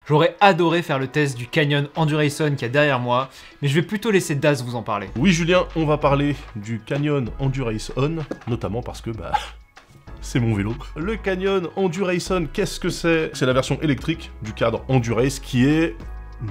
J'aurais adoré faire le test du Canyon Endurance qui est derrière moi, mais je vais plutôt laisser Daz vous en parler. Oui Julien, on va parler du Canyon Endurance, notamment parce que c'est mon vélo. Le Canyon Endurance, qu'est-ce que c'est? C'est la version électrique du cadre Endurace qui est,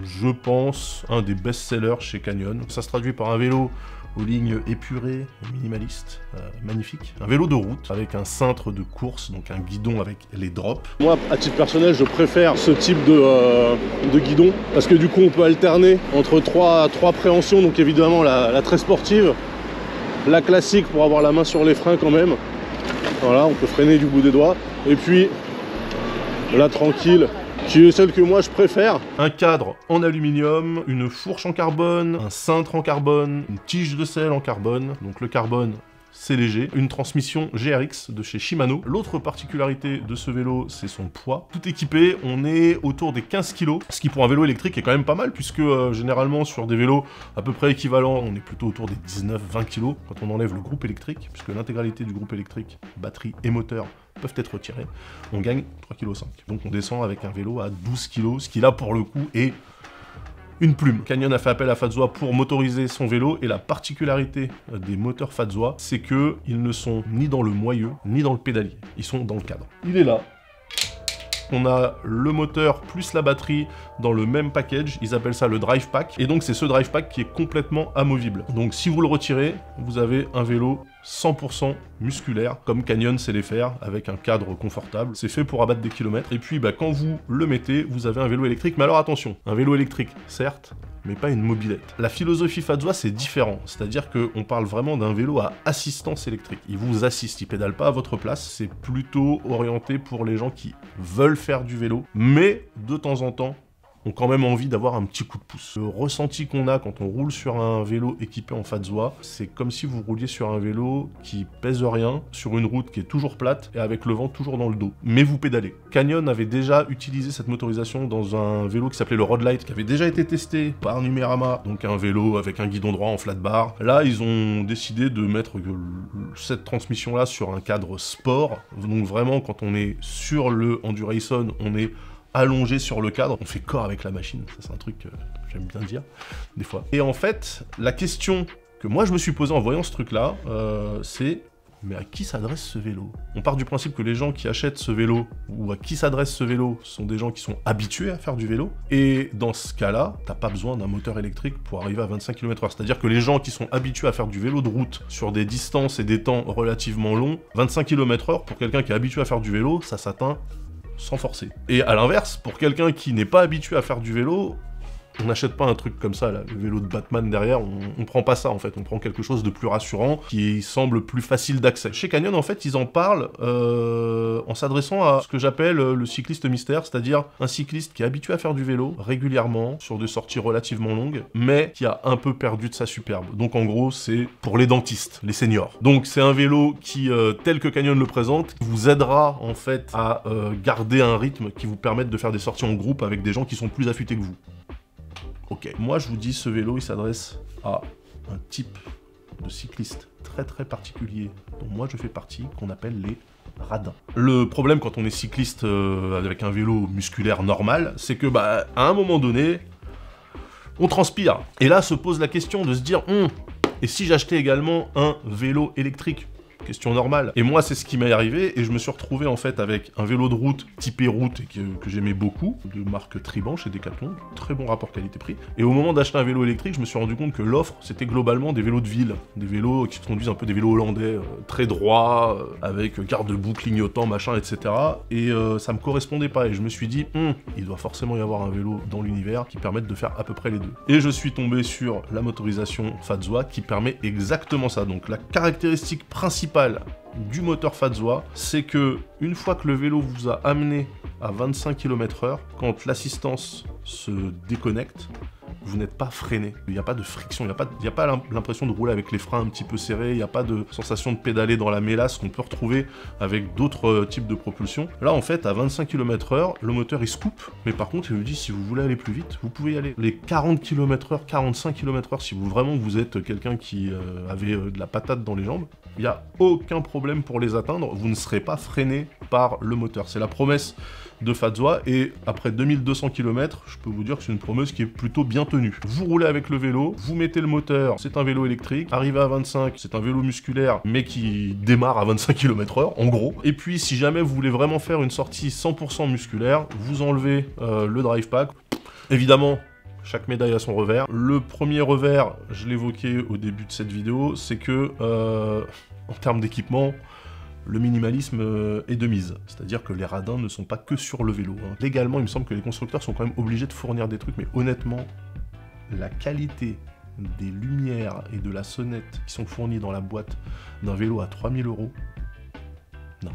je pense, un des best-sellers chez Canyon. Ça se traduit par un vélo aux lignes épurées, minimalistes, magnifique. Un vélo de route avec un cintre de course, donc un guidon avec les drops. Moi, à titre personnel, je préfère ce type de guidon parce que du coup, on peut alterner entre trois préhensions. Donc évidemment, la très sportive, la classique pour avoir la main sur les freins quand même. Voilà, on peut freiner du bout des doigts. Et puis, la tranquille, qui est celle que moi je préfère. Un cadre en aluminium, une fourche en carbone, un cintre en carbone, une tige de selle en carbone. Donc le carbone, c'est léger. Une transmission GRX de chez Shimano. L'autre particularité de ce vélo, c'est son poids. Tout équipé, on est autour des 15 kg, ce qui pour un vélo électrique est quand même pas mal, puisque généralement sur des vélos à peu près équivalents, on est plutôt autour des 19-20 kg quand on enlève le groupe électrique, puisque l'intégralité du groupe électrique, batterie et moteur, peuvent être retirés, on gagne 3,5 kg. Donc on descend avec un vélo à 12 kg, ce qui là pour le coup est une plume. Canyon a fait appel à Fadzwa pour motoriser son vélo, et la particularité des moteurs Fadzwa, c'est que ils ne sont ni dans le moyeu, ni dans le pédalier. Ils sont dans le cadre. Il est là. On a le moteur plus la batterie dans le même package, ils appellent ça le drive pack, et donc c'est ce drive pack qui est complètement amovible. Donc si vous le retirez, vous avez un vélo 100% musculaire, comme Canyon sait les faire, avec un cadre confortable. C'est fait pour abattre des kilomètres, et puis quand vous le mettez, vous avez un vélo électrique, mais alors attention, un vélo électrique, certes, mais pas une mobilette. La philosophie Fadzwa, c'est différent, c'est-à-dire qu'on parle vraiment d'un vélo à assistance électrique. Il vous assiste, il pédale pas à votre place, c'est plutôt orienté pour les gens qui veulent faire du vélo, mais de temps en temps, ont quand même envie d'avoir un petit coup de pouce. Le ressenti qu'on a quand on roule sur un vélo équipé en Fadzwa, c'est comme si vous rouliez sur un vélo qui pèse rien, sur une route qui est toujours plate et avec le vent toujours dans le dos. Mais vous pédalez. Canyon avait déjà utilisé cette motorisation dans un vélo qui s'appelait le Road Light, qui avait déjà été testé par Numérama, donc un vélo avec un guidon droit en flat bar. Là, ils ont décidé de mettre cette transmission-là sur un cadre sport. Donc vraiment, quand on est sur le Endurance, on est allongé sur le cadre, on fait corps avec la machine, ça c'est un truc que j'aime bien dire, des fois. Et en fait, la question que moi je me suis posée en voyant ce truc-là, c'est mais à qui s'adresse ce vélo? On part du principe que les gens qui achètent ce vélo, ou à qui s'adresse ce vélo, sont des gens qui sont habitués à faire du vélo, et dans ce cas-là, t'as pas besoin d'un moteur électrique pour arriver à 25 km/h. C'est-à-dire que les gens qui sont habitués à faire du vélo de route sur des distances et des temps relativement longs, 25 km/h, pour quelqu'un qui est habitué à faire du vélo, ça s'atteint sans forcer. Et à l'inverse, pour quelqu'un qui n'est pas habitué à faire du vélo, on n'achète pas un truc comme ça, là, le vélo de Batman derrière, on prend pas ça en fait, on prend quelque chose de plus rassurant, qui semble plus facile d'accès. Chez Canyon, en fait, ils en parlent en s'adressant à ce que j'appelle le cycliste mystère, c'est-à-dire un cycliste qui est habitué à faire du vélo régulièrement, sur des sorties relativement longues, mais qui a un peu perdu de sa superbe. Donc en gros, c'est pour les dentistes, les seniors. Donc c'est un vélo qui, tel que Canyon le présente, vous aidera en fait à garder un rythme qui vous permette de faire des sorties en groupe avec des gens qui sont plus affûtés que vous. Ok, moi je vous dis, ce vélo il s'adresse à un type de cycliste très très particulier, dont moi je fais partie, qu'on appelle les radins. Le problème quand on est cycliste avec un vélo musculaire normal, c'est que à un moment donné, on transpire. Et là se pose la question de se dire, et si j'achetais également un vélo électrique? Question normale. Et moi, c'est ce qui m'est arrivé, et je me suis retrouvé en fait avec un vélo de route typé route, et que j'aimais beaucoup, de marque Triban chez Decathlon, très bon rapport qualité-prix. Et au moment d'acheter un vélo électrique, je me suis rendu compte que l'offre, c'était globalement des vélos de ville, des vélos qui se conduisent un peu des vélos hollandais, très droits, avec garde-boue clignotant, machin, etc. Et ça me correspondait pas, et je me suis dit, il doit forcément y avoir un vélo dans l'univers qui permette de faire à peu près les deux. Et je suis tombé sur la motorisation Fadzwa qui permet exactement ça. Donc la caractéristique principale du moteur Fadzwa, c'est que une fois que le vélo vous a amené à 25 km/h, quand l'assistance se déconnecte, vous n'êtes pas freiné. Il n'y a pas de friction, il n'y a pas l'impression de rouler avec les freins un petit peu serrés, il n'y a pas de sensation de pédaler dans la mélasse qu'on peut retrouver avec d'autres types de propulsion. Là, en fait, à 25 km/h, le moteur il se coupe, mais par contre, il vous dit si vous voulez aller plus vite, vous pouvez y aller. Les 40 km/h, 45 km/h, si vous êtes quelqu'un qui avait de la patate dans les jambes, il n'y a aucun problème pour les atteindre, vous ne serez pas freiné par le moteur. C'est la promesse de Fadzwa, et après 2200 km, je peux vous dire que c'est une promeuse qui est plutôt bien tenue. Vous roulez avec le vélo, vous mettez le moteur, c'est un vélo électrique, arrivé à 25, c'est un vélo musculaire, mais qui démarre à 25 km/h, en gros. Et puis, si jamais vous voulez vraiment faire une sortie 100% musculaire, vous enlevez le drive pack. Évidemment, chaque médaille a son revers. Le premier revers, je l'évoquais au début de cette vidéo, c'est que, en termes d'équipement, le minimalisme est de mise. C'est-à-dire que les radins ne sont pas que sur le vélo. Légalement, il me semble que les constructeurs sont quand même obligés de fournir des trucs, mais honnêtement, la qualité des lumières et de la sonnette qui sont fournies dans la boîte d'un vélo à 3000 €, non.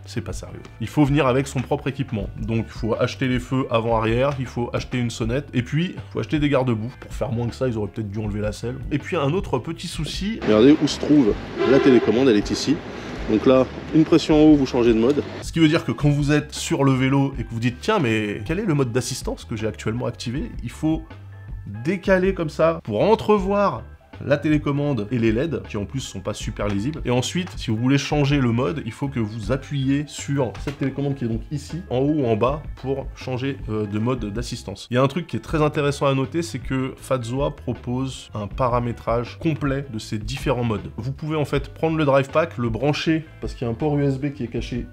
C'est pas sérieux. Il faut venir avec son propre équipement. Donc, il faut acheter les feux avant-arrière, il faut acheter une sonnette, et puis, il faut acheter des garde-boue. Pour faire moins que ça, ils auraient peut-être dû enlever la selle. Et puis, un autre petit souci... Regardez où se trouve la télécommande, elle est ici. Donc là, une pression en haut, vous changez de mode. Ce qui veut dire que quand vous êtes sur le vélo et que vous dites « Tiens, mais quel est le mode d'assistance que j'ai actuellement activé ?» Il faut décaler comme ça pour entrevoir la télécommande et les LED, qui en plus sont pas super lisibles. Et ensuite, si vous voulez changer le mode, il faut que vous appuyez sur cette télécommande qui est donc ici, en haut ou en bas, pour changer de mode d'assistance. Il y a un truc qui est très intéressant à noter, c'est que Fadzwa propose un paramétrage complet de ces différents modes. Vous pouvez en fait prendre le drive pack, le brancher, parce qu'il y a un port USB qui est caché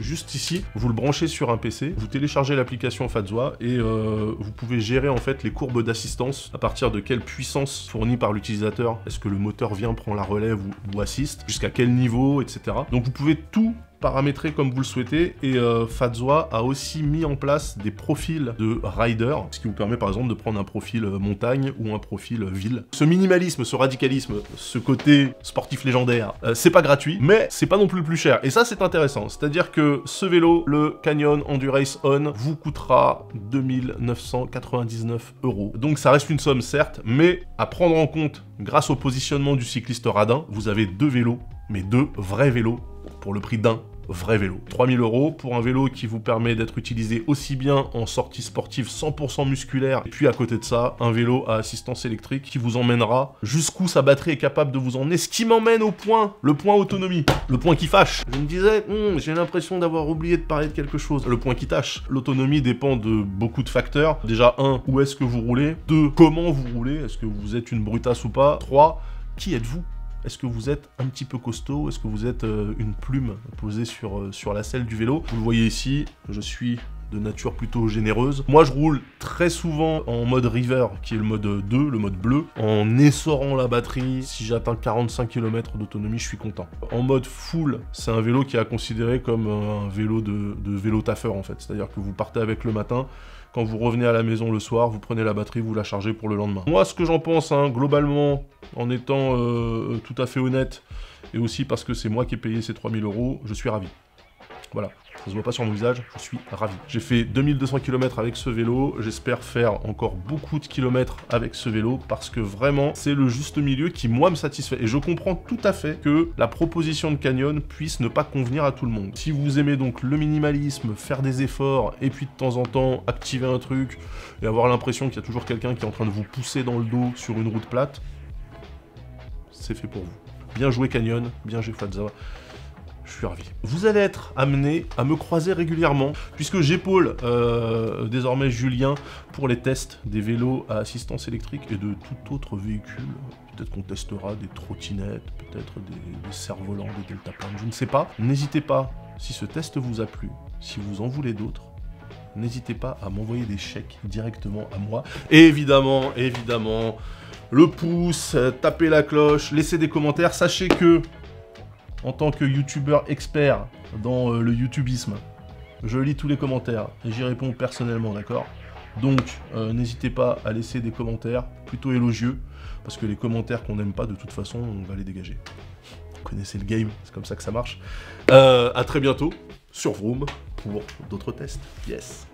juste ici, vous le branchez sur un PC, vous téléchargez l'application Fadzwa et vous pouvez gérer en fait les courbes d'assistance à partir de quelle puissance fournie par l'utilisateur. Est-ce que le moteur vient, prend la relève ou assiste, jusqu'à quel niveau, etc. Donc vous pouvez tout paramétrer comme vous le souhaitez, et Fadzwa a aussi mis en place des profils de rider, ce qui vous permet par exemple de prendre un profil montagne ou un profil ville. Ce minimalisme, ce radicalisme, ce côté sportif légendaire, c'est pas gratuit, mais c'est pas non plus le plus cher, et ça c'est intéressant, c'est-à-dire que ce vélo, le Canyon Endurace On, vous coûtera 2999 €. Donc ça reste une somme certes, mais à prendre en compte grâce au positionnement du cycliste radin, vous avez deux vélos, mais deux vrais vélos, pour le prix d'un vrai vélo. 3000 € pour un vélo qui vous permet d'être utilisé aussi bien en sortie sportive 100% musculaire, et puis à côté de ça, un vélo à assistance électrique qui vous emmènera jusqu'où sa batterie est capable de vous emmener, ce qui m'emmène au point, le point autonomie, le point qui fâche. Je me disais, j'ai l'impression d'avoir oublié de parler de quelque chose. Le point qui tâche. L'autonomie dépend de beaucoup de facteurs. Déjà, 1, où est-ce que vous roulez? 2, comment vous roulez? Est-ce que vous êtes une brutasse ou pas? 3, qui êtes-vous? Est-ce que vous êtes un petit peu costaud? Est-ce que vous êtes une plume posée sur la selle du vélo? Vous le voyez ici, je suis de nature plutôt généreuse. Moi, je roule très souvent en mode river, qui est le mode 2, le mode bleu, en essorant la batterie. Si j'atteins 45 km d'autonomie, je suis content. En mode full, c'est un vélo qui est à considérer comme un vélo de vélo taffeur, en fait. C'est-à-dire que vous partez avec le matin, quand vous revenez à la maison le soir, vous prenez la batterie, vous la chargez pour le lendemain. Moi, ce que j'en pense, globalement, en étant tout à fait honnête, et aussi parce que c'est moi qui ai payé ces 3000 €, je suis ravi. Voilà, ça se voit pas sur mon visage, je suis ravi. J'ai fait 2200 km avec ce vélo, j'espère faire encore beaucoup de kilomètres avec ce vélo, parce que vraiment, c'est le juste milieu qui, moi, me satisfait. Et je comprends tout à fait que la proposition de Canyon puisse ne pas convenir à tout le monde. Si vous aimez donc le minimalisme, faire des efforts, et puis de temps en temps, activer un truc, et avoir l'impression qu'il y a toujours quelqu'un qui est en train de vous pousser dans le dos sur une route plate, c'est fait pour vous. Bien joué Canyon, bien joué Fadzwa. Je suis ravi. Vous allez être amené à me croiser régulièrement, puisque j'épaule désormais Julien pour les tests des vélos à assistance électrique et de tout autre véhicule. Peut-être qu'on testera des trottinettes, peut-être des cerfs-volants, des deltaplanes, je ne sais pas. N'hésitez pas, si ce test vous a plu, si vous en voulez d'autres, n'hésitez pas à m'envoyer des chèques directement à moi. Et évidemment, le pouce, tapez la cloche, laissez des commentaires. Sachez que, en tant que youtubeur expert dans le youtubisme, je lis tous les commentaires et j'y réponds personnellement, d'accord? Donc, n'hésitez pas à laisser des commentaires plutôt élogieux, parce que les commentaires qu'on n'aime pas, de toute façon, on va les dégager. Vous connaissez le game, c'est comme ça que ça marche. À très bientôt sur Vroom pour d'autres tests. Yes!